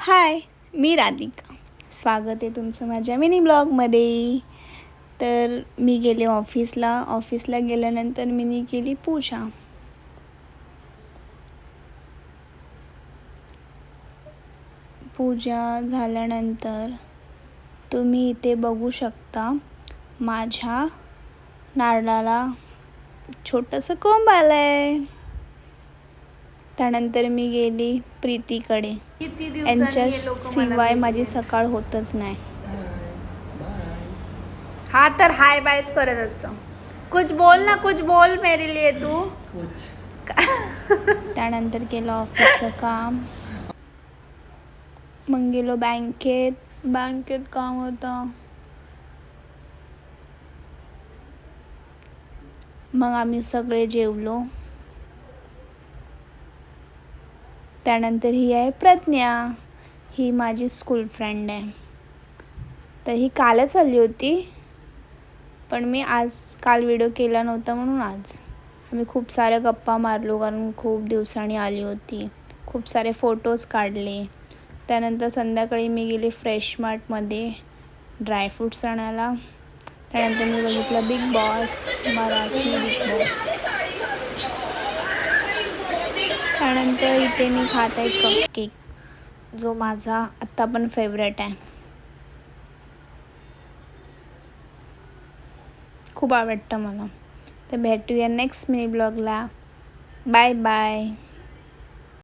हाय, मी राधिका. स्वागत आहे तुमचं माझ्या मिनी ब्लॉगमध्ये. तर मी गेले ऑफिसला गेल्यानंतर मी केली पूजा. पूजा झाल्यानंतर तुम्ही इथे बघू शकता माझ्या नारळाला छोटंसं कोंब आलं आहे. त्यानंतर मी गेली प्रीतीकडे. यांच्याशिवाय माझी सकाळ होतच नाही. हा तर हाय बायच करत असतो. कुछ बोल ना, कुछ बोल मेरे लिए तू. त्यानंतर केलं ऑफिसचं काम. मग गेलो बँकेत काम होतं. मग आम्ही सगळे जेवलो. त्यानंतर ही आहे प्रज्ञा, ही माझी स्कूल फ्रेंड आहे. तर ही कालच आली होती, पण मी काल व्हिडिओ केला नव्हता म्हणून आज आम्ही खूप साऱ्या गप्पा मारलो, कारण खूप दिवसांनी आली होती. खूप सारे फोटोज काढले. त्यानंतर संध्याकाळी मी गेली फ्रेश मार्टमध्ये ड्रायफ्रूट्स आणायला. त्यानंतर मी बघितलं big boss, Marathi big boss. त्यानंतर इथे मी खात आहे कपकेक, जो माझा आत्ता पण फेवरेट आहे. खूप आवडतं मला. तर भेटूया नेक्स्ट मिनी ब्लॉगला. Bye bye.